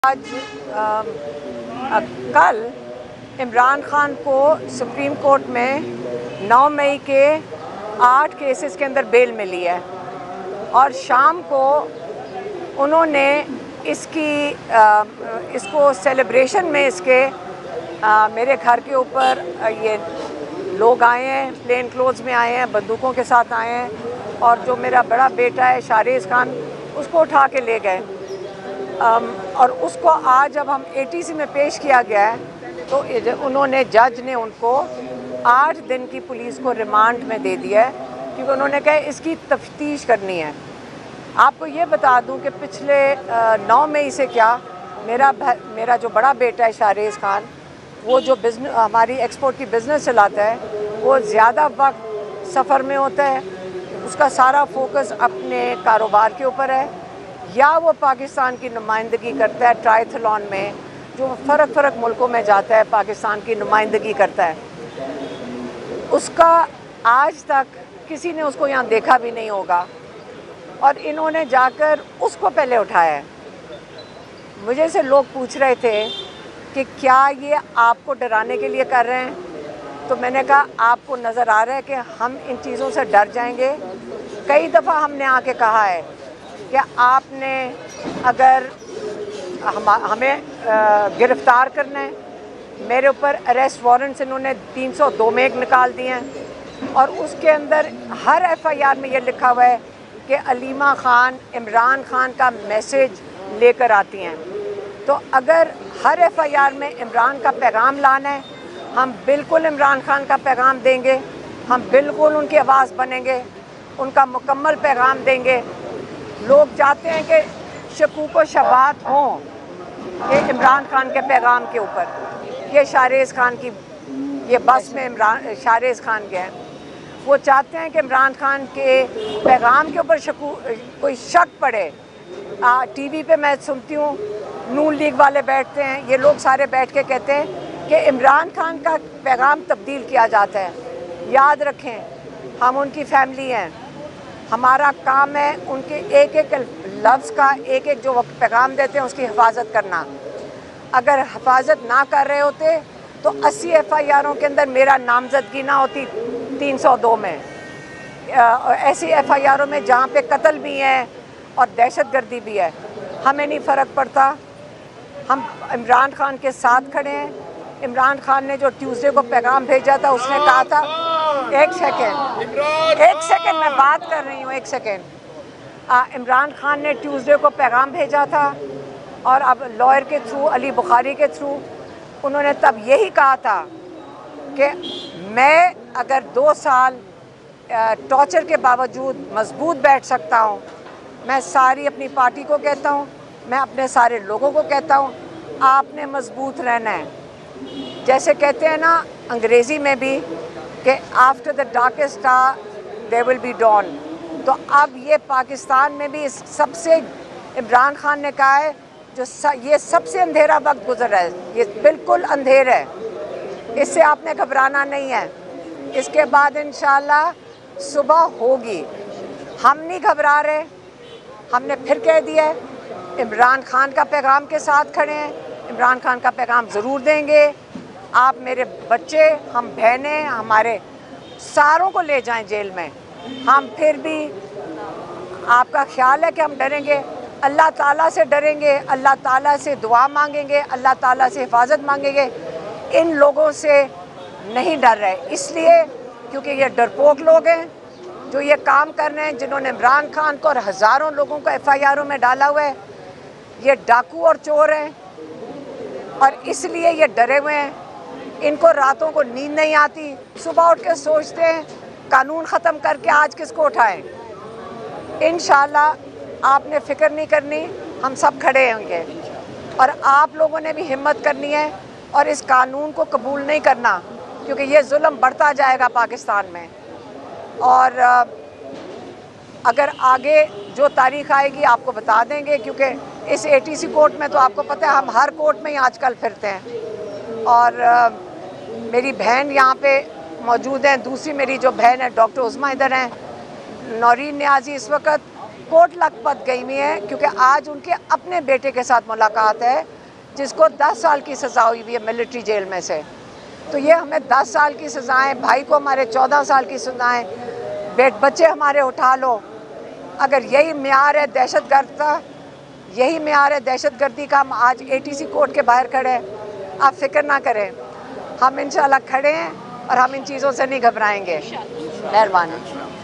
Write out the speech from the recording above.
आज कल इमरान खान को सुप्रीम कोर्ट में 9 मई के 8 केसेस के अंदर बेल मिली है और शाम को उन्होंने इसको सेलिब्रेशन में मेरे घर के ऊपर ये लोग आए हैं, प्लेन क्लोथ्स में आए हैं, बंदूकों के साथ आए हैं और जो मेरा बड़ा बेटा है शाहरेज़ खान उसको उठा के ले गए और उसको आज जब हम ATC में पेश किया गया है तो उन्होंने जज ने उनको 8 दिन की पुलिस को रिमांड में दे दिया है क्योंकि उन्होंने कहा इसकी तफ्तीश करनी है। आपको ये बता दूं कि पिछले 9 मई से क्या मेरा जो बड़ा बेटा है शाहरेज़ खान, वो जो बिज़नेस हमारी एक्सपोर्ट की बिज़नेस चलाता है, वो ज़्यादा वक्त सफ़र में होता है, उसका सारा फोकस अपने कारोबार के ऊपर है या वो पाकिस्तान की नुमाइंदगी करता है ट्रायथलॉन में, जो फ़र्क मुल्कों में जाता है, पाकिस्तान की नुमाइंदगी करता है। उसका आज तक किसी ने उसको यहाँ देखा भी नहीं होगा और इन्होंने जाकर उसको पहले उठाया है। मुझे से लोग पूछ रहे थे कि क्या ये आपको डराने के लिए कर रहे हैं, तो मैंने कहा आपको नज़र आ रहा है कि हम इन चीज़ों से डर जाएंगे। कई दफ़ा हमने आके कहा है कि आपने अगर हमें गिरफ़्तार करना है, मेरे ऊपर अरेस्ट वारंट्स इन्होंने 302 में एक निकाल दिए हैं और उसके अंदर हर FIR में ये लिखा हुआ है कि अलीमा खान इमरान खान का मैसेज लेकर आती हैं। तो अगर हर FIR में इमरान का पैगाम लाना है, हम बिल्कुल इमरान खान का पैगाम देंगे, हम बिल्कुल उनकी आवाज़ बनेंगे, उनका मुकम्मल पैगाम देंगे। लोग चाहते हैं कि शकूक व शबाहत हों कि इमरान खान के पैगाम के ऊपर, ये शाहरेज़ खान की ये बस में शाहरेज़ खान गए हैं, वो चाहते हैं कि इमरान खान के पैगाम के ऊपर कोई शक पड़े। TV पे मैं सुनती हूँ नून लीग वाले बैठते हैं, ये लोग सारे बैठ के कहते हैं कि इमरान खान का पैगाम तब्दील किया जाता है। याद रखें, हम उनकी फैमिली हैं, हमारा काम है उनके एक एक लफ्ज़ का, एक एक जो पैगाम देते हैं उसकी हिफाजत करना। अगर हिफाजत ना कर रहे होते तो 80 FIRों के अंदर मेरा नामजदगी ना होती 302 में, ऐसी FIRों में जहाँ पे कत्ल भी है और दहशतगर्दी भी है। हमें नहीं फ़र्क पड़ता, हम इमरान खान के साथ खड़े हैं। इमरान खान ने जो ट्यूसडे को पैगाम भेजा था, उसने कहा था, एक सेकेंड मैं बात कर रही हूँ, एक सेकेंड। इमरान खान ने ट्यूसडे को पैगाम भेजा था और अब लॉयर के थ्रू, अली बुखारी के थ्रू, उन्होंने तब यही कहा था कि मैं अगर 2 साल टॉर्चर के बावजूद मजबूत बैठ सकता हूँ, मैं सारी अपनी पार्टी को कहता हूँ, मैं अपने सारे लोगों को कहता हूँ, आपने मजबूत रहना है। जैसे कहते हैं ना अंग्रेज़ी में भी कि after the darkest hour there will be dawn, तो अब ये पाकिस्तान में भी सबसे, इमरान खान ने कहा है ये सबसे अंधेरा वक्त गुजर रहा है, ये बिल्कुल अंधेर है, इससे आपने घबराना नहीं है। इसके बाद इंशाल्लाह सुबह होगी। हम नहीं घबरा रहे, हमने फिर कह दिया है इमरान खान का पैगाम के साथ खड़े हैं, इमरान खान का पैगाम ज़रूर देंगे। आप मेरे बच्चे, हम बहनें, हमारे सारों को ले जाएं जेल में, हम फिर भी आपका ख्याल है कि हम डरेंगे? अल्लाह ताला से डरेंगे, अल्लाह ताला से दुआ मांगेंगे, अल्लाह ताला से हिफाजत मांगेंगे। इन लोगों से नहीं डर रहे, इसलिए क्योंकि ये डरपोक लोग हैं जो ये काम कर रहे हैं, जिन्होंने इमरान खान को और हज़ारों लोगों को FIRों में डाला हुआ है। ये डाकू और चोर हैं और इसलिए ये डरे हुए हैं। इनको रातों को नींद नहीं आती, सुबह उठ के सोचते हैं कानून ख़त्म करके आज किसको उठाएं। इंशाल्लाह आपने फ़िक्र नहीं करनी, हम सब खड़े होंगे और आप लोगों ने भी हिम्मत करनी है और इस कानून को कबूल नहीं करना, क्योंकि ये जुल्म बढ़ता जाएगा पाकिस्तान में। और अगर आगे जो तारीख़ आएगी आपको बता देंगे, क्योंकि इस ATC कोर्ट में तो आपको पता है हम हर कोर्ट में ही आजकल फिरते हैं। और मेरी बहन यहाँ पे मौजूद हैं, दूसरी मेरी जो बहन है डॉक्टर उज़मा इधर हैं, नौरीन न्याजी इस वक्त कोट लखपत गई हुई हैं क्योंकि आज उनके अपने बेटे के साथ मुलाकात है जिसको 10 साल की सज़ा हुई हुई है मिलिट्री जेल में से। तो ये हमें 10 साल की सज़ाएं, भाई को हमारे 14 साल की सज़ाएं, बच्चे हमारे उठा लो। अगर यही म्यार है दहशतगर्द का, यही म्यार है दहशतगर्दी का, हम आज ATC कोर्ट के बाहर खड़े हैं। आप फिक्र ना करें, हम इंशाल्लाह खड़े हैं और हम इन चीज़ों से नहीं घबराएंगे। मेहरबानी।